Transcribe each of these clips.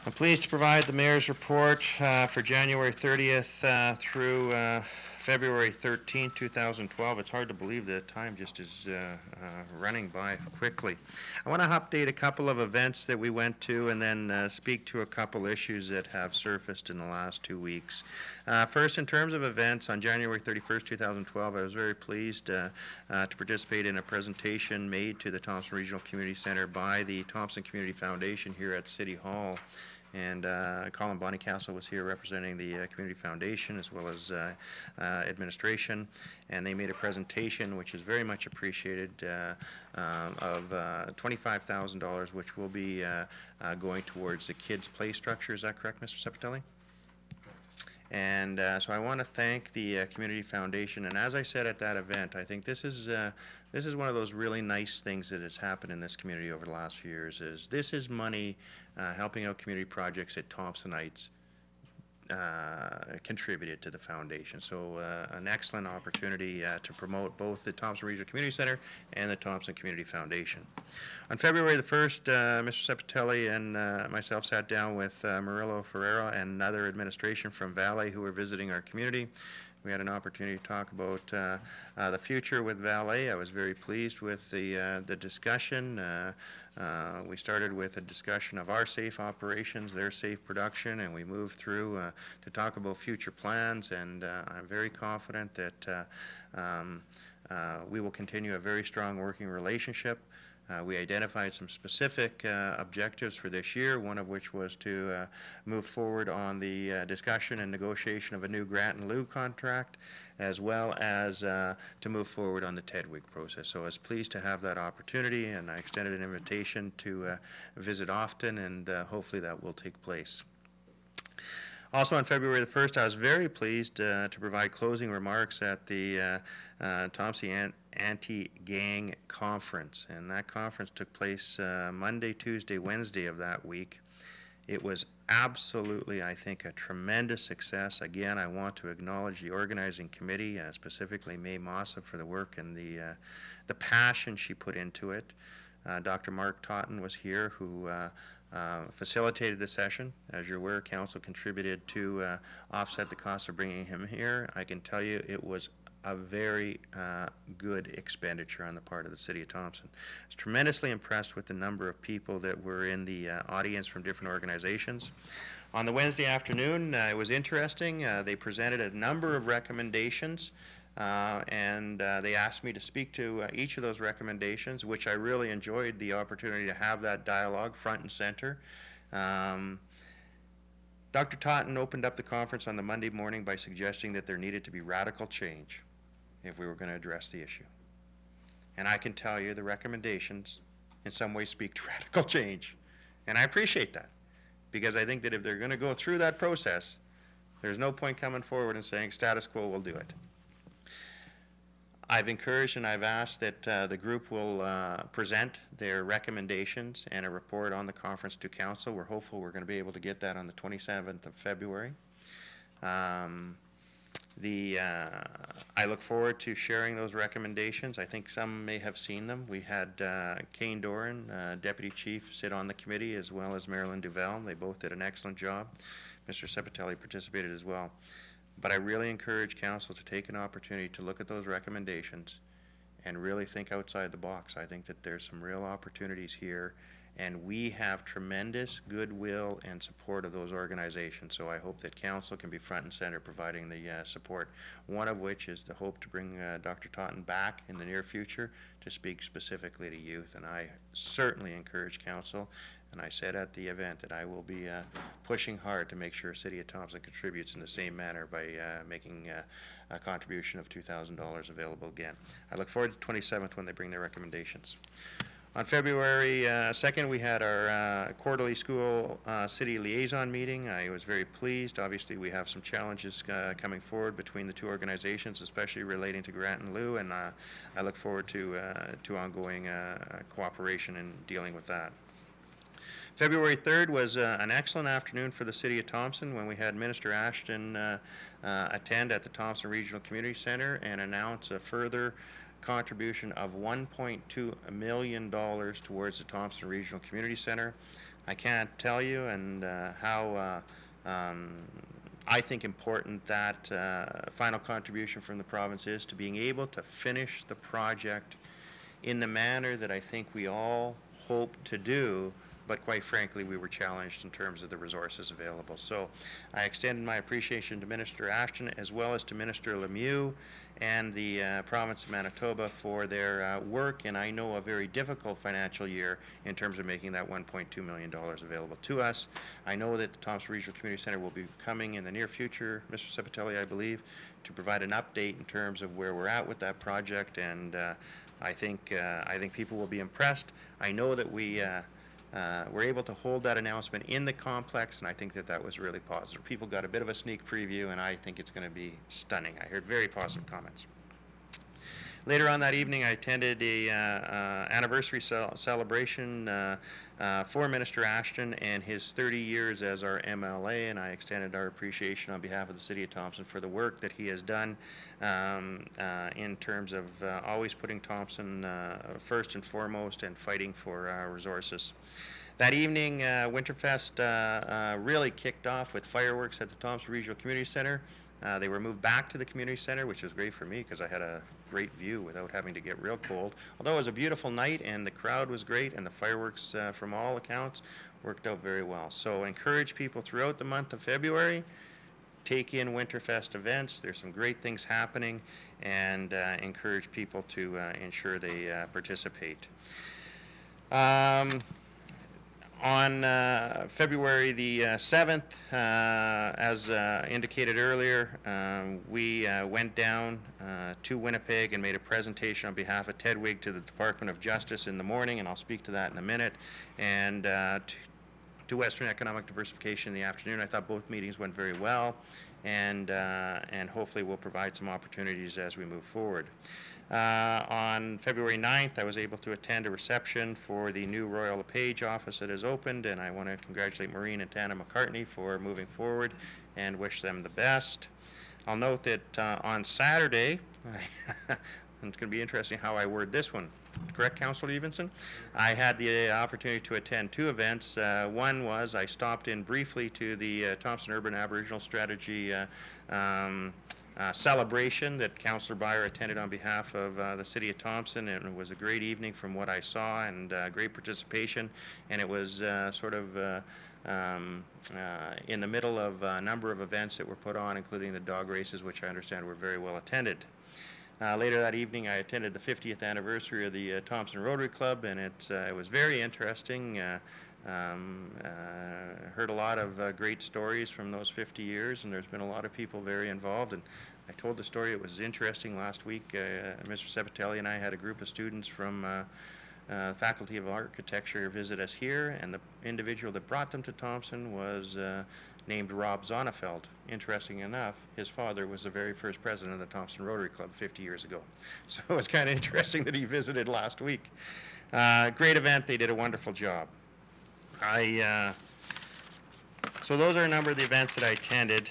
I'm pleased to provide the Mayor's report for January 30th through February 13th, 2012. It's hard to believe the time just is running by quickly. I want to update a couple of events that we went to and then speak to a couple issues that have surfaced in the last 2 weeks. First, in terms of events, on January 31st, 2012, I was very pleased to participate in a presentation made to the Thompson Regional Community Center by the Thompson Community Foundation here at City Hall. And Colin Bonnycastle was here representing the Community Foundation as well as administration, and they made a presentation which is very much appreciated of $25,000, which will be going towards the kids' play structure. Is that correct, Mr. Sepitelli? And so I want to thank the Community Foundation, and as I said at that event, I think this is one of those really nice things that has happened in this community over the last few years. This is money helping out community projects that Thompsonites contributed to the foundation. So an excellent opportunity to promote both the Thompson Regional Community Center and the Thompson Community Foundation. On February the 1st, Mr. Sepitelli and myself sat down with Murillo Ferreira and another administration from Valley who were visiting our community. We had an opportunity to talk about the future with Valet. I was very pleased with the discussion. We started with a discussion of our safe operations, their safe production, and we moved through to talk about future plans, and I'm very confident that we will continue a very strong working relationship. We identified some specific objectives for this year, one of which was to move forward on the discussion and negotiation of a new grant and lieu contract, as well as to move forward on the TEDWIG process. So I was pleased to have that opportunity, and I extended an invitation to visit often, and hopefully that will take place. Also on February the 1st, I was very pleased to provide closing remarks at the Thompson Anti-Gang Conference, and that conference took place Monday, Tuesday, Wednesday of that week. It was absolutely, I think, a tremendous success. Again, I want to acknowledge the organizing committee, specifically May Mossa, for the work and the passion she put into it. Dr. Mark Totten was here, who facilitated the session. As you're aware, Council contributed to offset the cost of bringing him here. I can tell you it was a very good expenditure on the part of the City of Thompson. I was tremendously impressed with the number of people that were in the audience from different organizations. On the Wednesday afternoon, it was interesting. They presented a number of recommendations, and they asked me to speak to each of those recommendations, which I really enjoyed the opportunity to have that dialogue front and center. Dr. Totten opened up the conference on the Monday morning by suggesting that there needed to be radical change if we were going to address the issue. And I can tell you the recommendations in some ways speak to radical change. And I appreciate that, because I think that if they're going to go through that process, there's no point coming forward and saying status quo will do it. I've encouraged and I've asked that the group will present their recommendations and a report on the conference to Council. We're hopeful we're going to be able to get that on the 27th of February. I look forward to sharing those recommendations. I think some may have seen them. We had Kane Doran, Deputy Chief, sit on the committee, as well as Marilyn Duval. They both did an excellent job. Mr. Sepitelli participated as well. But I really encourage Council to take an opportunity to look at those recommendations and really think outside the box. I think that there's some real opportunities here, and we have tremendous goodwill and support of those organizations. So I hope that Council can be front and center providing the support, one of which is the hope to bring Dr. Totten back in the near future to speak specifically to youth. And I certainly encourage Council, and I said at the event that I will be pushing hard to make sure City of Thompson contributes in the same manner by making a contribution of $2,000 available again. I look forward to the 27th when they bring their recommendations. On February 2nd, we had our quarterly school city liaison meeting. I was very pleased. Obviously, we have some challenges coming forward between the two organizations, especially relating to grant and lieu, and I look forward to ongoing cooperation in dealing with that. February 3rd was an excellent afternoon for the City of Thompson when we had Minister Ashton attend at the Thompson Regional Community Center and announce a further contribution of $1.2 million towards the Thompson Regional Community Center. I can't tell you and how I think important that final contribution from the province is to being able to finish the project in the manner that I think we all hope to do, but quite frankly, we were challenged in terms of the resources available. So I extended my appreciation to Minister Ashton as well as to Minister Lemieux and the province of Manitoba for their work, and I know a very difficult financial year in terms of making that $1.2 million available to us. I know that the Thompson Regional Community Centre will be coming in the near future, Mr. Sepitelli, I believe, to provide an update in terms of where we're at with that project, and I think people will be impressed. I know that we were able to hold that announcement in the complex, and I think that was really positive. People got a bit of a sneak preview, and I think it's going to be stunning. I heard very positive comments. Later on that evening, I attended a anniversary celebration for Minister Ashton and his 30 years as our MLA, and I extended our appreciation on behalf of the City of Thompson for the work that he has done in terms of always putting Thompson first and foremost and fighting for our resources. That evening, Winterfest really kicked off with fireworks at the Thompson Regional Community Centre. They were moved back to the community center, which was great for me because I had a great view without having to get real cold. Although it was a beautiful night and the crowd was great and the fireworks, from all accounts, worked out very well. So encourage people throughout the month of February, take in Winterfest events. There's some great things happening, and encourage people to ensure they participate. On February the 7th, as indicated earlier, we went down to Winnipeg and made a presentation on behalf of Ted Wig to the Department of Justice in the morning, and I'll speak to that in a minute, and to Western Economic Diversification in the afternoon. I thought both meetings went very well, and hopefully will provide some opportunities as we move forward. On February 9th, I was able to attend a reception for the new Royal LePage office that has opened, and I want to congratulate Maureen and Tana McCartney for moving forward and wish them the best. I'll note that on Saturday, it's going to be interesting how I word this one. Correct, Councillor Evenson? I had the opportunity to attend two events. One was I stopped in briefly to the Thompson Urban Aboriginal Strategy celebration that Councillor Byer attended on behalf of the City of Thompson, and it was a great evening from what I saw, and great participation, and it was sort of in the middle of a number of events that were put on, including the dog races, which I understand were very well attended. Later that evening, I attended the 50th anniversary of the Thompson Rotary Club, and it was very interesting. Heard a lot of great stories from those 50 years, and there's been a lot of people very involved. And I told the story. It was interesting last week. Mr. Sepitelli and I had a group of students from Faculty of Architecture visit us here, and the individual that brought them to Thompson was named Rob Zonnefeld. Interesting enough, his father was the very first president of the Thompson Rotary Club 50 years ago. So it was kind of interesting that he visited last week. Great event. They did a wonderful job. So those are a number of the events that I attended.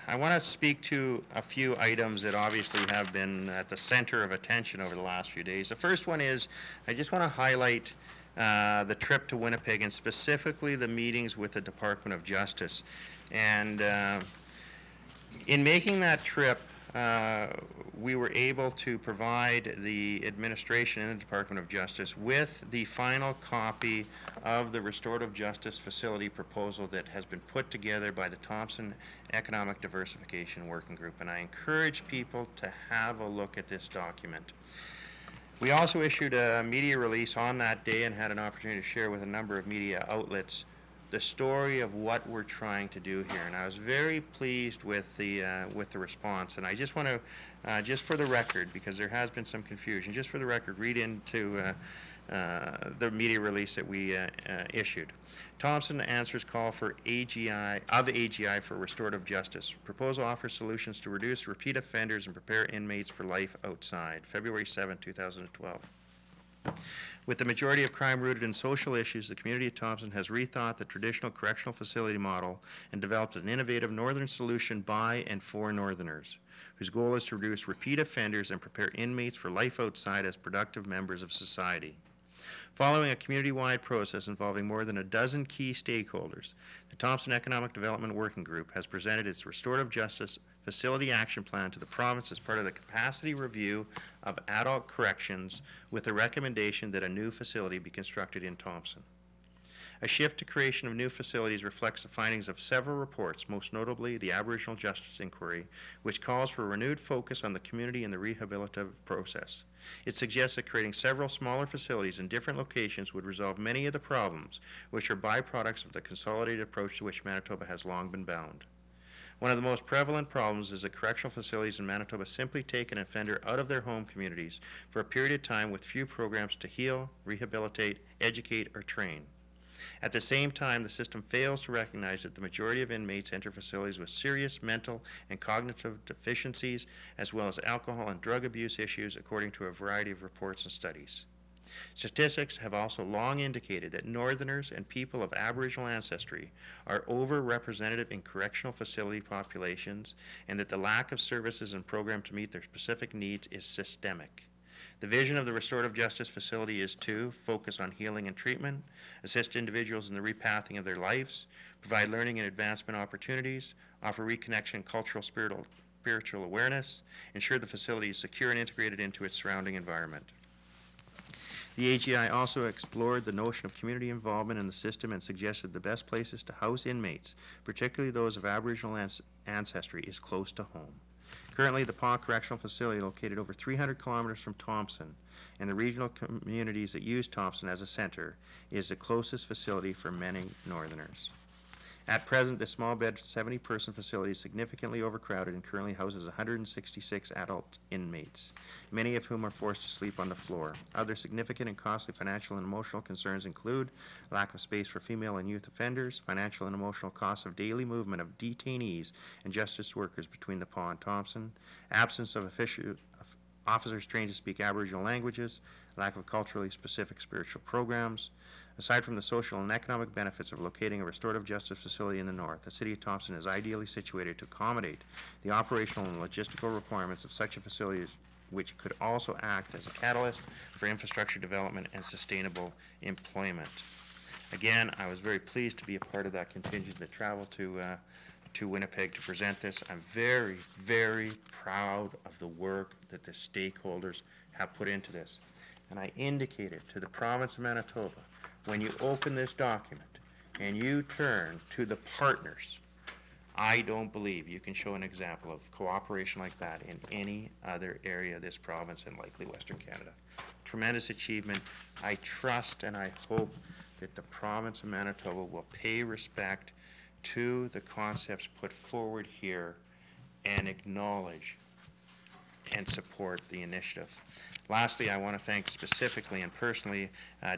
I want to speak to a few items that obviously have been at the center of attention over the last few days. The first one is I just want to highlight the trip to Winnipeg, and specifically the meetings with the Department of Justice. And in making that trip, we were able to provide the administration and the Department of Justice with the final copy of the Restorative Justice Facility proposal that has been put together by the Thompson Economic Diversification Working Group, and I encourage people to have a look at this document. We also issued a media release on that day and had an opportunity to share with a number of media outlets the story of what we're trying to do here, and I was very pleased with the response. And I just want to, just for the record, because there has been some confusion, just for the record, read into the media release that we issued. Thompson answers call for AGI for restorative justice. Proposal offers solutions to reduce repeat offenders and prepare inmates for life outside. February 7, 2012. With the majority of crime rooted in social issues, the community of Thompson has rethought the traditional correctional facility model and developed an innovative northern solution by and for northerners, whose goal is to reduce repeat offenders and prepare inmates for life outside as productive members of society. Following a community-wide process involving more than a dozen key stakeholders, the Thompson Economic Development Working Group has presented its Restorative Justice Facility Action Plan to the province as part of the capacity review of adult corrections, with the recommendation that a new facility be constructed in Thompson. A shift to creation of new facilities reflects the findings of several reports, most notably the Aboriginal Justice Inquiry, which calls for a renewed focus on the community and the rehabilitative process. It suggests that creating several smaller facilities in different locations would resolve many of the problems, which are byproducts of the consolidated approach to which Manitoba has long been bound. One of the most prevalent problems is that correctional facilities in Manitoba simply take an offender out of their home communities for a period of time with few programs to heal, rehabilitate, educate, or train. At the same time, the system fails to recognize that the majority of inmates enter facilities with serious mental and cognitive deficiencies, as well as alcohol and drug abuse issues, according to a variety of reports and studies. Statistics have also long indicated that Northerners and people of Aboriginal ancestry are overrepresented in correctional facility populations, and that the lack of services and programs to meet their specific needs is systemic. The vision of the Restorative Justice Facility is to focus on healing and treatment, assist individuals in the repathing of their lives, provide learning and advancement opportunities, offer reconnection and cultural spiritual awareness, ensure the facility is secure and integrated into its surrounding environment. The AGI also explored the notion of community involvement in the system and suggested the best places to house inmates, particularly those of Aboriginal ancestry, is close to home. Currently, the PAW Correctional Facility, located over 300 kilometers from Thompson, and the regional communities that use Thompson as a center, is the closest facility for many Northerners. At present, this small-bed 70-person facility is significantly overcrowded and currently houses 166 adult inmates, many of whom are forced to sleep on the floor. Other significant and costly financial and emotional concerns include lack of space for female and youth offenders, financial and emotional costs of daily movement of detainees and justice workers between the PAW and Thompson, absence of officers trained to speak Aboriginal languages, lack of culturally specific spiritual programs. Aside from the social and economic benefits of locating a restorative justice facility in the north, the City of Thompson is ideally situated to accommodate the operational and logistical requirements of such a facility, which could also act as a catalyst for infrastructure development and sustainable employment. Again, I was very pleased to be a part of that contingent that traveled to Winnipeg to present this. I'm very, very proud of the work that the stakeholders have put into this. And I indicated to the province of Manitoba, when you open this document and you turn to the partners, I don't believe you can show an example of cooperation like that in any other area of this province and likely Western Canada. Tremendous achievement. I trust and I hope that the province of Manitoba will pay respect to the concepts put forward here and acknowledge and support the initiative. Lastly, I want to thank specifically and personally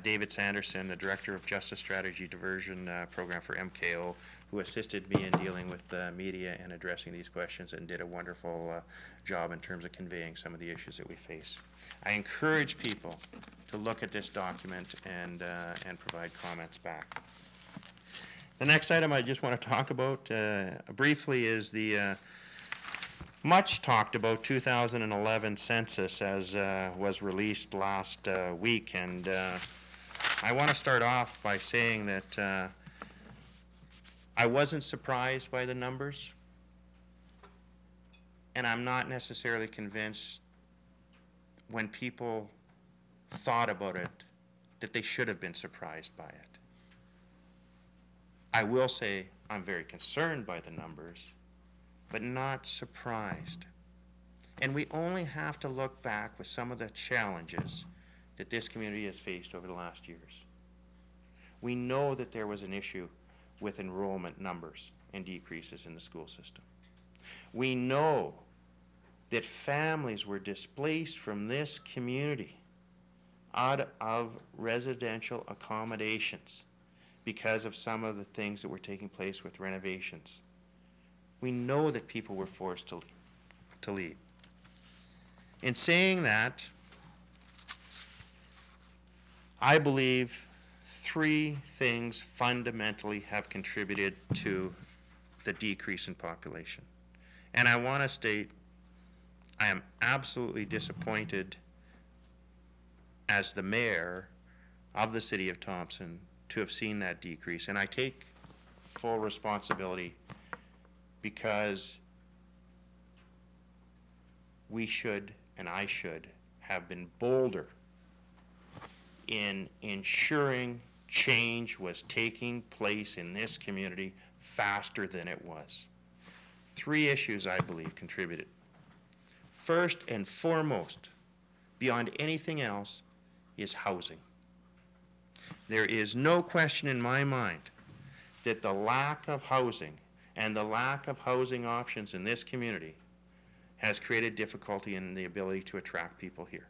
David Sanderson, the Director of Justice Strategy Diversion Program for MKO, who assisted me in dealing with the media and addressing these questions and did a wonderful job in terms of conveying some of the issues that we face. I encourage people to look at this document and provide comments back. The next item I just want to talk about briefly is the much talked about 2011 census as was released last week, and I want to start off by saying that I wasn't surprised by the numbers, and I'm not necessarily convinced when people thought about it that they should have been surprised by it. I will say I'm very concerned by the numbers, but not surprised. And we only have to look back with some of the challenges that this community has faced over the last years. We know that there was an issue with enrollment numbers and decreases in the school system. We know that families were displaced from this community out of residential accommodations because of some of the things that were taking place with renovations. We know that people were forced to leave. In saying that, I believe three things fundamentally have contributed to the decrease in population. And I want to state, I am absolutely disappointed as the mayor of the city of Thompson to have seen that decrease. And I take full responsibility because we should, and I should, have been bolder in ensuring change was taking place in this community faster than it was. 3 issues, I believe, contributed. First and foremost, beyond anything else, is housing. There is no question in my mind that the lack of housing and the lack of housing options in this community has created difficulty in the ability to attract people here.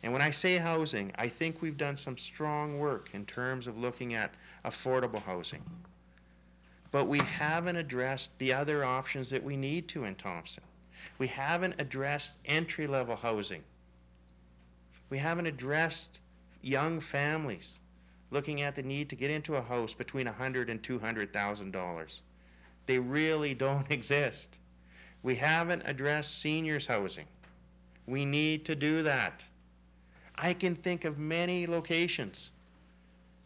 And when I say housing, I think we've done some strong work in terms of looking at affordable housing. But we haven't addressed the other options that we need to in Thompson. We haven't addressed entry-level housing. We haven't addressed young families looking at the need to get into a house between $100,000 and $200,000. They really don't exist. We haven't addressed seniors housing. We need to do that. I can think of many locations,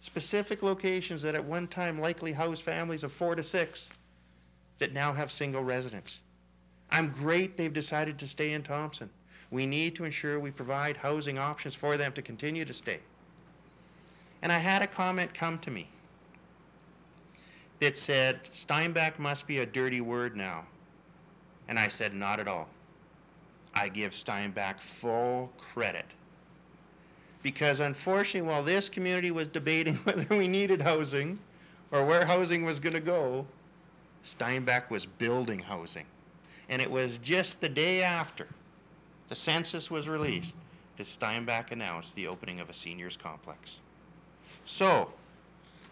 specific locations that at one time likely housed families of 4 to 6 that now have single residents. I'm great they've decided to stay in Thompson. We need to ensure we provide housing options for them to continue to stay. And I had a comment come to me that said, Steinbach must be a dirty word now. And I said, not at all. I give Steinbach full credit. Because unfortunately, while this community was debating whether we needed housing or where housing was going to go, Steinbach was building housing. And it was just the day after the census was released that Steinbach announced the opening of a seniors complex. So,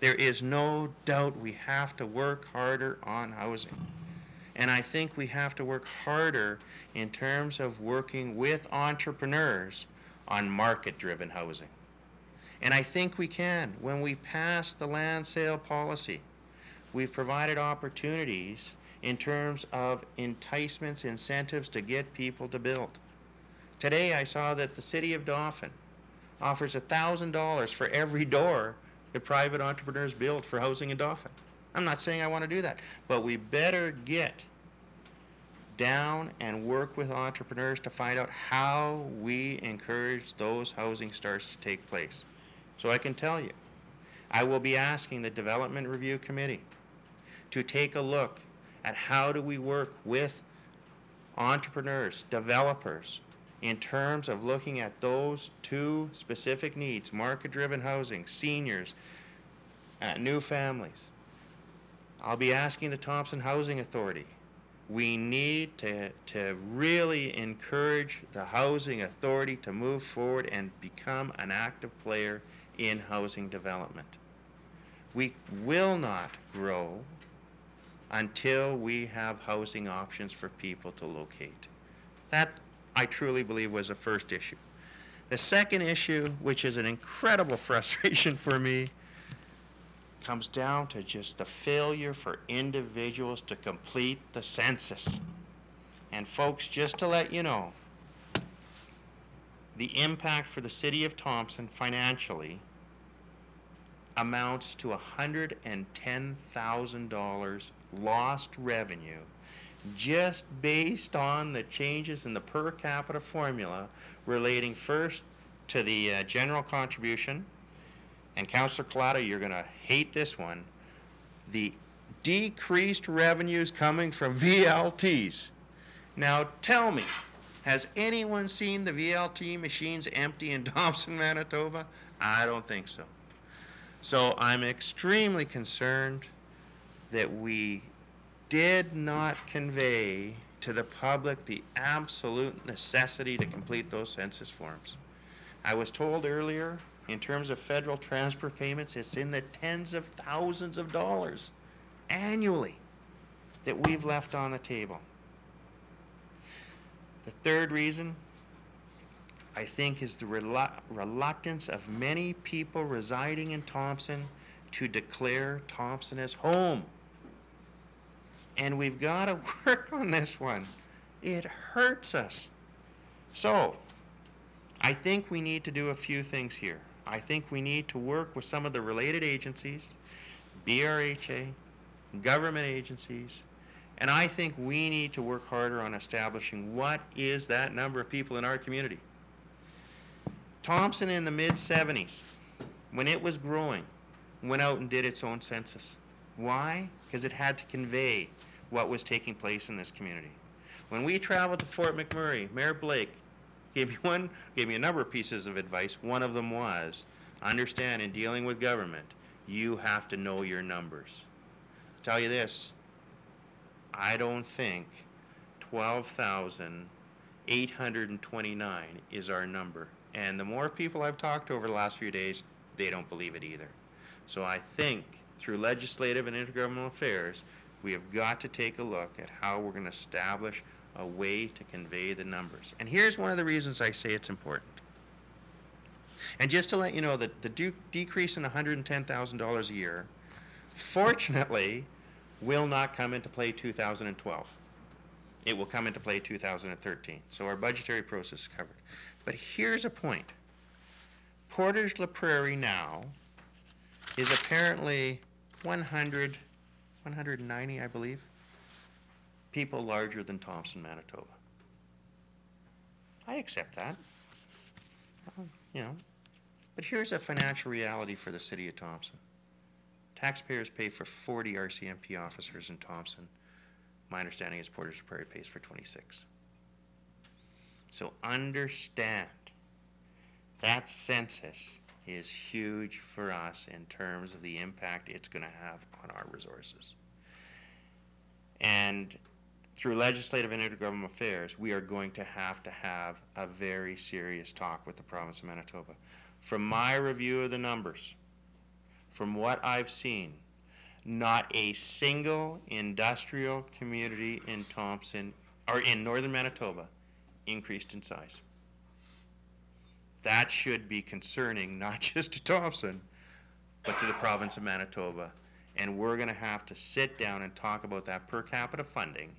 there is no doubt we have to work harder on housing. And I think we have to work harder in terms of working with entrepreneurs on market-driven housing. And I think we can. When we passed the land sale policy, we've provided opportunities in terms of enticements, incentives to get people to build. Today I saw that the city of Dauphin offers $1,000 for every door that private entrepreneurs build for housing in Dauphin. I'm not saying I want to do that, but we better get down and work with entrepreneurs to find out how we encourage those housing starts to take place. So I can tell you, I will be asking the Development Review Committee to take a look at how do we work with entrepreneurs, developers, in terms of looking at those 2 specific needs, market-driven housing, seniors, new families. I'll be asking the Thompson Housing Authority. We need to really encourage the Housing Authority to move forward and become an active player in housing development. We will not grow until we have housing options for people to locate. That, I truly believe, was the first issue. The second issue, which is an incredible frustration for me, comes down to just the failure for individuals to complete the census. And folks, just to let you know, the impact for the city of Thompson financially amounts to $110,000 lost revenue just based on the changes in the per capita formula relating first to the general contribution. And Councillor Collado, you're going to hate this one, the decreased revenues coming from VLTs. Now tell me, has anyone seen the VLT machines empty in Thompson, Manitoba? I don't think so. So I'm extremely concerned that we did not convey to the public the absolute necessity to complete those census forms. I was told earlier, in terms of federal transfer payments, it's in the tens of thousands of dollars annually that we've left on the table. The third reason, I think, is the reluctance of many people residing in Thompson to declare Thompson as home. And we've got to work on this one. It hurts us. So, I think we need to do a few things here. I think we need to work with some of the related agencies, BRHA, government agencies, and I think we need to work harder on establishing what is that number of people in our community. Thompson in the mid-70s, when it was growing, went out and did its own census. Why? Because it had to convey what was taking place in this community. When we traveled to Fort McMurray, Mayor Blake gave me a number of pieces of advice. One of them was, understand in dealing with government, you have to know your numbers. I'll tell you this, I don't think 12,829 is our number. And the more people I've talked to over the last few days, they don't believe it either. So I think through legislative and intergovernmental affairs, we have got to take a look at how we're going to establish a way to convey the numbers. And here's one of the reasons I say it's important. And just to let you know that the decrease in $110,000 a year, fortunately, will not come into play 2012. It will come into play 2013. So our budgetary process is covered. But here's a point. Portage-La Prairie now is apparently 190, I believe, people larger than Thompson, Manitoba. I accept that. You know, but here's a financial reality for the city of Thompson. Taxpayers pay for 40 RCMP officers in Thompson. My understanding is Portage-La Prairie pays for 26. So understand that census is huge for us in terms of the impact it's going to have on our resources. And through legislative and intergovernmental affairs, we are going to have a very serious talk with the province of Manitoba. From my review of the numbers, from what I've seen, not a single industrial community in Thompson, or in northern Manitoba, increased in size. That should be concerning, not just to Thompson, but to the province of Manitoba. And we're going to have to sit down and talk about that per capita funding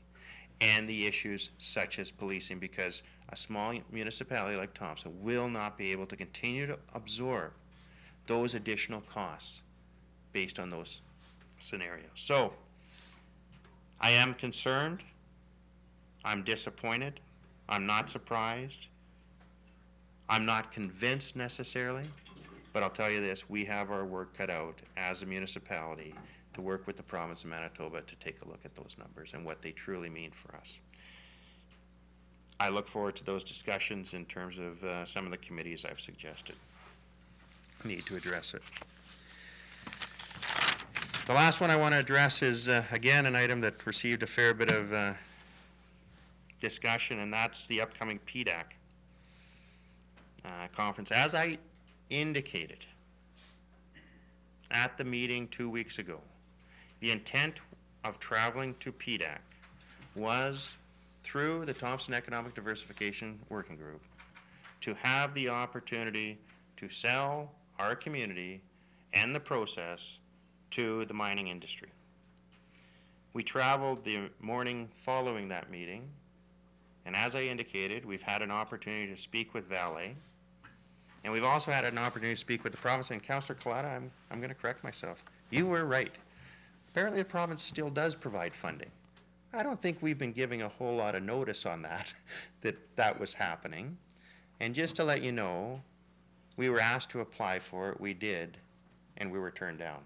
and the issues such as policing, because a small municipality like Thompson will not be able to continue to absorb those additional costs based on those scenarios. So I am concerned. I'm disappointed. I'm not surprised. I'm not convinced necessarily, but I'll tell you this, we have our work cut out as a municipality to work with the province of Manitoba to take a look at those numbers and what they truly mean for us. I look forward to those discussions in terms of some of the committees I've suggested need to address it. The last one I want to address is, again, an item that received a fair bit of discussion, and that's the upcoming PTAC conference. As I indicated at the meeting 2 weeks ago, the intent of traveling to PTAC was, through the Thompson Economic Diversification Working Group, to have the opportunity to sell our community and the process to the mining industry. We traveled the morning following that meeting, and as I indicated, we've had an opportunity to speak with Vale, and we've also had an opportunity to speak with the province. And Councillor Collada, I'm going to correct myself. You were right. Apparently the province still does provide funding. I don't think we've been giving a whole lot of notice on that, that was happening. And just to let you know, we were asked to apply for it, we did, and we were turned down.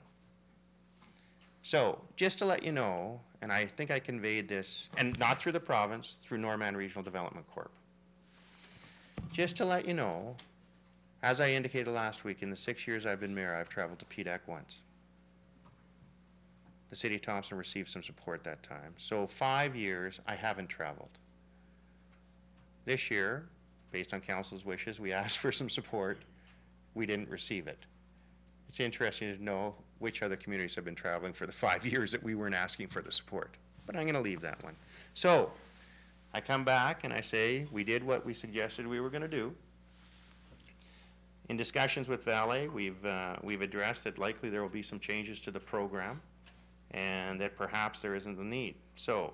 So, just to let you know, and I think I conveyed this, and not through the province, through Norman Regional Development Corp. Just to let you know, as I indicated last week, in the 6 years I've been mayor, I've traveled to PTAC once. The city of Thompson received some support that time. So 5 years, I haven't traveled. This year, based on council's wishes, we asked for some support. We didn't receive it. It's interesting to know which other communities have been traveling for the 5 years that we weren't asking for the support. But I'm going to leave that one. So I come back and I say, we did what we suggested we were going to do. In discussions with Vale, we've addressed that likely there will be some changes to the program and that perhaps there isn't the need. So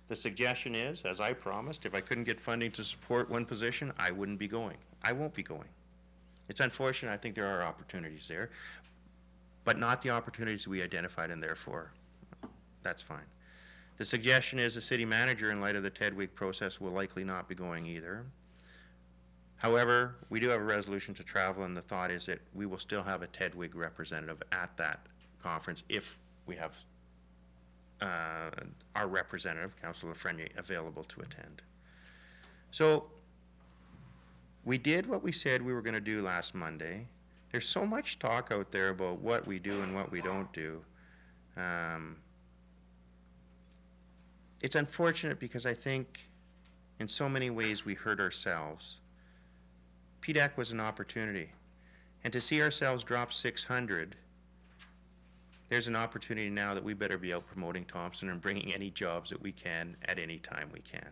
the suggestion is, as I promised, if I couldn't get funding to support one position, I wouldn't be going. I won't be going. It's unfortunate. I think there are opportunities there, but not the opportunities we identified, and therefore, that's fine. The suggestion is the city manager, in light of the TED Week process, will likely not be going either. However, we do have a resolution to travel, and the thought is that we will still have a TED Week representative at that conference if we have our representative, Councillor Lafreniere, available to attend. So we did what we said we were going to do last Monday. There's so much talk out there about what we do and what we don't do. It's unfortunate because I think in so many ways we hurt ourselves. PTAC was an opportunity. And to see ourselves drop 600, there's an opportunity now that we better be out promoting Thompson and bringing any jobs that we can at any time we can.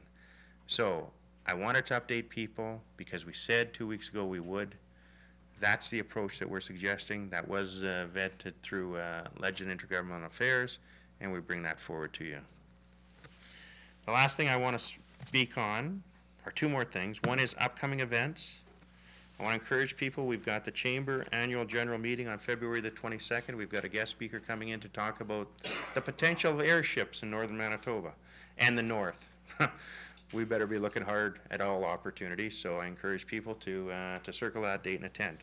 So I wanted to update people because we said 2 weeks ago we would. That's the approach that we're suggesting. That was vetted through Legend Intergovernmental Affairs, and we bring that forward to you. The last thing I want to speak on are two more things. One is upcoming events. I want to encourage people. We've got the Chamber Annual General Meeting on February the 22nd. We've got a guest speaker coming in to talk about the potential of airships in northern Manitoba and the north. We better be looking hard at all opportunities, so I encourage people to circle that date and attend.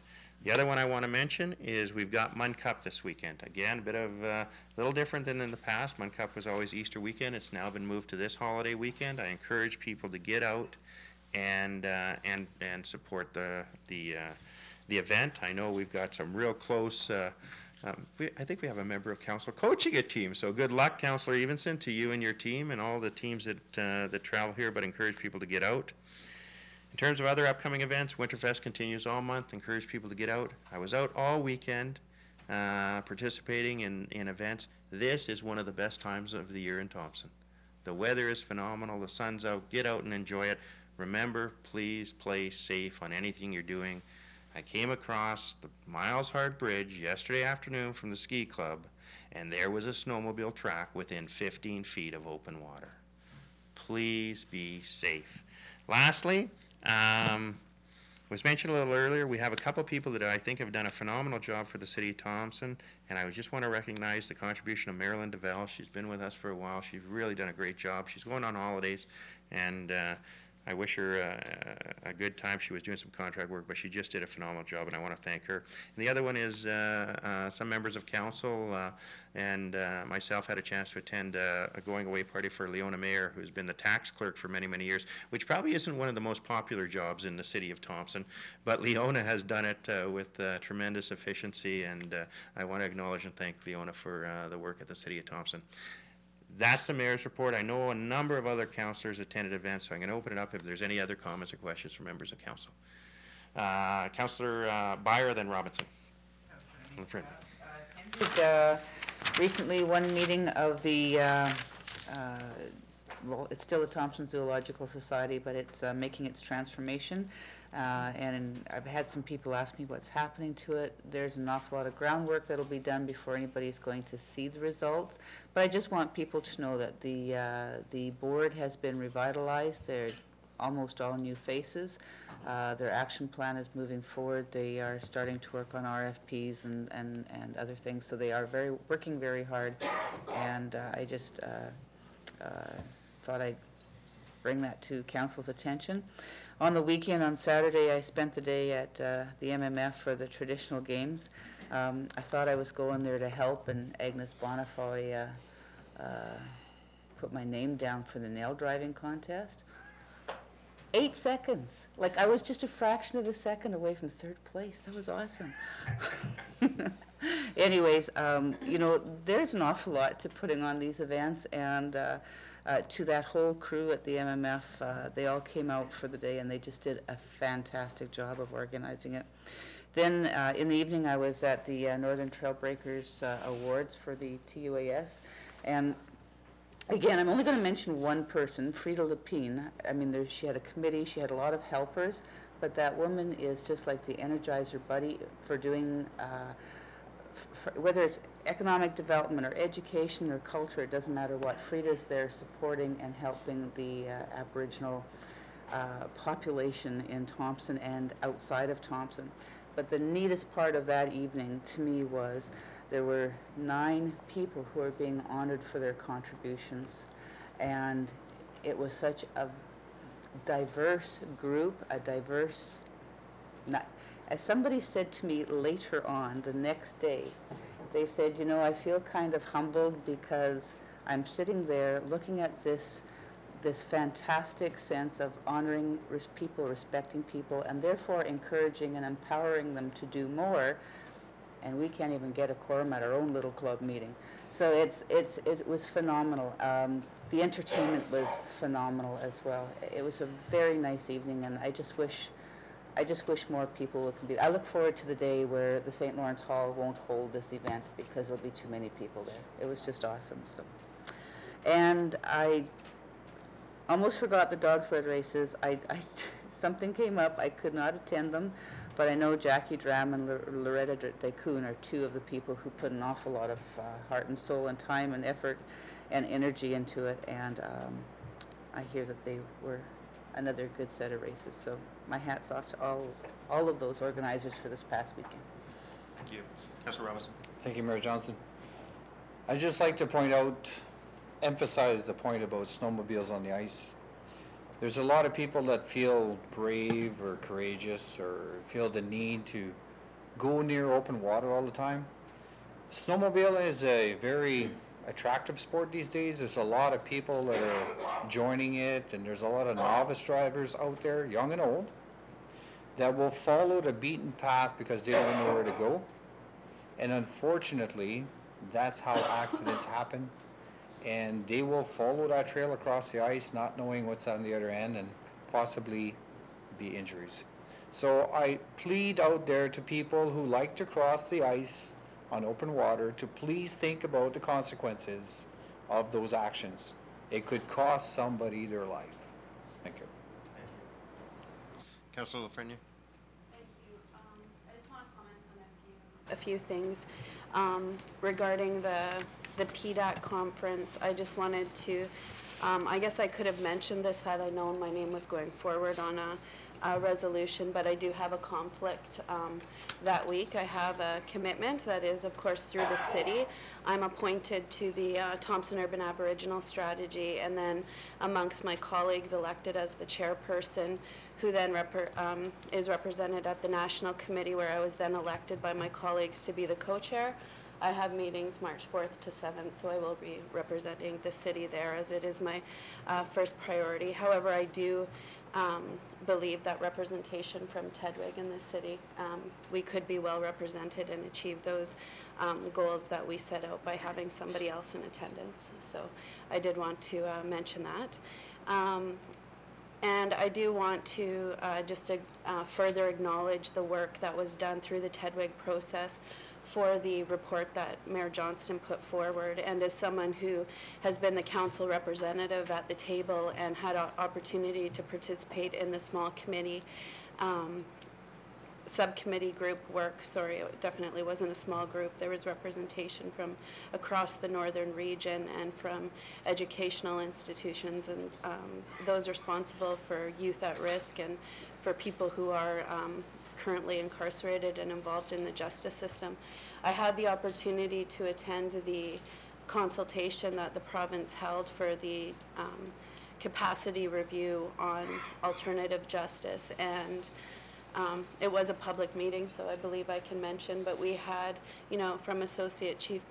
The other one I want to mention is we've got Mun Cup this weekend. Again, a bit of a little different than in the past. Mun Cup was always Easter weekend. It's now been moved to this holiday weekend. I encourage people to get out and support the event. I know we've got some real close. I think we have a member of council coaching a team. So good luck, Councillor Evenson, to you and your team and all the teams that travel here. But encourage people to get out. In terms of other upcoming events, Winterfest continues all month. Encourage people to get out. I was out all weekend participating in events. This is one of the best times of the year in Thompson. The weather is phenomenal. The sun's out. Get out and enjoy it. Remember, please play safe on anything you're doing. I came across the Miles Hard Bridge yesterday afternoon from the ski club, and there was a snowmobile track within 15 feet of open water. Please be safe. Lastly, was mentioned a little earlier, we have a couple people that I think have done a phenomenal job for the City of Thompson, and I just want to recognize the contribution of Marilyn DeVell. She's been with us for a while. She's really done a great job. She's going on holidays, and I wish her a good time. She was doing some contract work, but she just did a phenomenal job, and I want to thank her. And the other one is some members of council and myself had a chance to attend a going-away party for Leona Mayer, who's been the tax clerk for many, many years, which probably isn't one of the most popular jobs in the city of Thompson, but Leona has done it with tremendous efficiency, and I want to acknowledge and thank Leona for the work at the city of Thompson. That's the mayor's report. I know a number of other councillors attended events, so I'm going to open it up if there's any other comments or questions from members of council. Councillor Byer, then Robinson. Attended recently one meeting of the, well, it's still the Thompson Zoological Society, but it's making its transformation. And I've had some people ask me what's happening to it. There's an awful lot of groundwork that'll be done before anybody's going to see the results. But I just want people to know that the board has been revitalized. They're almost all new faces. Their action plan is moving forward. They are starting to work on RFPs and other things. So they are working very hard. And I just thought I'd bring that to council's attention. On the weekend, on Saturday, I spent the day at the MMF for the traditional games. I thought I was going there to help, and Agnes Bonifoy put my name down for the nail driving contest. 8 seconds. Like, I was just a fraction of a second away from third place. That was awesome. Anyways, you know, there's an awful lot to putting on these events, and to that whole crew at the MMF, they all came out for the day and they just did a fantastic job of organizing it. Then in the evening I was at the Northern Trail Breakers Awards for the TUAS, and again, I'm only going to mention one person, Frida Lepine. I mean, she had a committee, she had a lot of helpers, but that woman is just like the Energizer Buddy for doing whether it's economic development or education or culture, it doesn't matter what. Frida's there supporting and helping the Aboriginal population in Thompson and outside of Thompson. But the neatest part of that evening to me was there were 9 people who were being honored for their contributions. And it was such a diverse group, as somebody said to me later on, the next day, they said, you know, I feel kind of humbled because I'm sitting there looking at this fantastic sense of honoring people, respecting people, and therefore encouraging and empowering them to do more, and we can't even get a quorum at our own little club meeting. So it was phenomenal. The entertainment was phenomenal as well. It was a very nice evening, and I just wish more people could be. I look forward to the day where the St. Lawrence Hall won't hold this event because there'll be too many people there. It was just awesome. So, and I almost forgot the dog sled races. Something came up. I could not attend them, but I know Jackie Dram and Loretta Decoon are 2 of the people who put an awful lot of heart and soul and time and effort and energy into it, and I hear that they were another good set of races. So my hat's off to all of those organizers for this past weekend. Thank you. Councilor Robinson. Thank you, Mayor Johnson. I'd just like to emphasize the point about snowmobiles on the ice. There's a lot of people that feel brave or courageous or feel the need to go near open water all the time. Snowmobile is a very attractive sport these days. There's a lot of people that are joining it, and there's a lot of novice drivers out there, young and old, that will follow the beaten path because they don't know where to go. And unfortunately, that's how accidents happen. And they will follow that trail across the ice, not knowing what's on the other end, and possibly be injuries. So I plead out there to people who like to cross the ice on open water to please think about the consequences of those actions. It could cost somebody their life. Thank you. Councilor Lafreniere. Thank you. I just want to comment on a few things regarding the PTAC conference. I just wanted to, I guess I could have mentioned this had I known my name was going forward on a resolution, but I do have a conflict that week. I have a commitment that is, of course, through the city. I'm appointed to the Thompson Urban Aboriginal Strategy, and then amongst my colleagues elected as the chairperson, who then is represented at the National Committee, where I was then elected by my colleagues to be the co-chair. I have meetings March 4th to 7th, so I will be representing the city there, as it is my first priority. However, I do believe that representation from Tedwig in the city, we could be well represented and achieve those goals that we set out by having somebody else in attendance. So I did want to mention that. And I do want to just further acknowledge the work that was done through the Tedwig process for the report that Mayor Johnston put forward. And as someone who has been the council representative at the table and had an opportunity to participate in the small committee, subcommittee group work, sorry, it definitely wasn't a small group. There was representation from across the northern region and from educational institutions and those responsible for youth at risk and for people who are currently incarcerated and involved in the justice system. I had the opportunity to attend the consultation that the province held for the capacity review on alternative justice, and it was a public meeting, so I believe I can mention, but we had, you know, from Associate Chief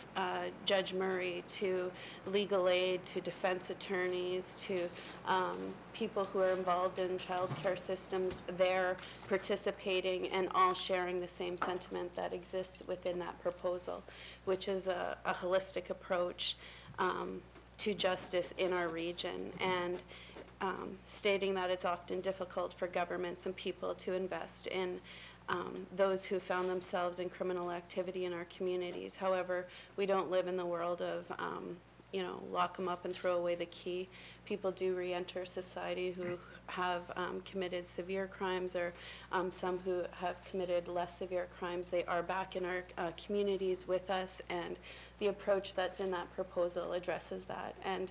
Judge Murray to legal aid to defense attorneys to people who are involved in child care systems there participating and all sharing the same sentiment that exists within that proposal, which is a holistic approach to justice in our region, and stating that it's often difficult for governments and people to invest in those who found themselves in criminal activity in our communities. However, we don't live in the world of, you know, lock them up and throw away the key. People do re-enter society who have committed severe crimes, or some who have committed less severe crimes. They are back in our communities with us, and the approach that's in that proposal addresses that. And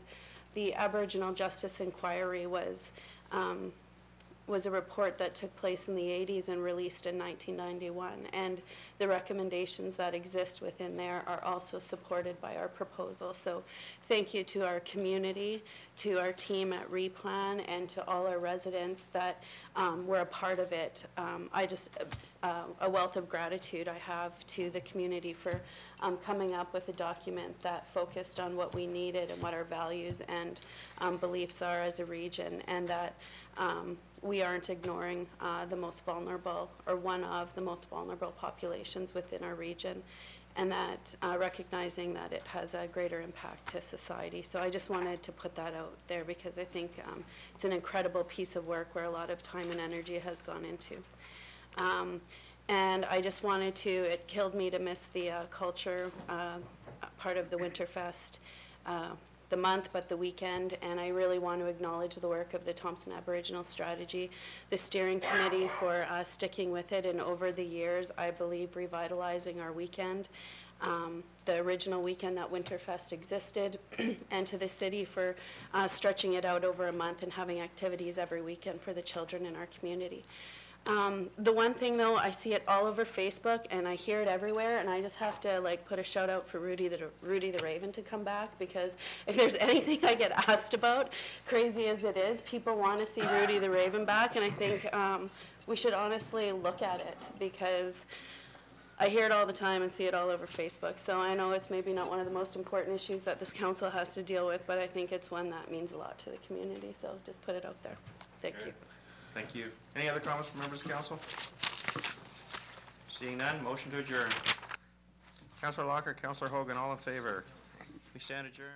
the Aboriginal Justice Inquiry was was a report that took place in the 80s and released in 1991. And the recommendations that exist within there are also supported by our proposal. So thank you to our community, to our team at Replan, and to all our residents that were a part of it. A wealth of gratitude I have to the community for coming up with a document that focused on what we needed and what our values and beliefs are as a region, and that we aren't ignoring the most vulnerable, or one of the most vulnerable populations within our region, and that recognizing that it has a greater impact to society. So I just wanted to put that out there because I think it's an incredible piece of work where a lot of time and energy has gone into. And I just wanted to, it killed me to miss the culture part of the Winterfest, the month, but the weekend, and I really want to acknowledge the work of the Thompson Aboriginal Strategy, the steering committee for sticking with it, and over the years, I believe, revitalizing our weekend, the original weekend that Winterfest existed, and to the city for stretching it out over a month and having activities every weekend for the children in our community. The one thing though, I see it all over Facebook and I hear it everywhere, and I just have to like put a shout out for Rudy the Raven to come back, because if there's anything I get asked about, crazy as it is, people want to see Rudy the Raven back, and I think we should honestly look at it, because I hear it all the time and see it all over Facebook. So I know it's maybe not one of the most important issues that this council has to deal with, but I think it's one that means a lot to the community, so just put it out there. Thank you. Thank you. Any other comments from members of council? Seeing none, motion to adjourn. Councillor Locker, Councillor Hogan, all in favor? We stand adjourned.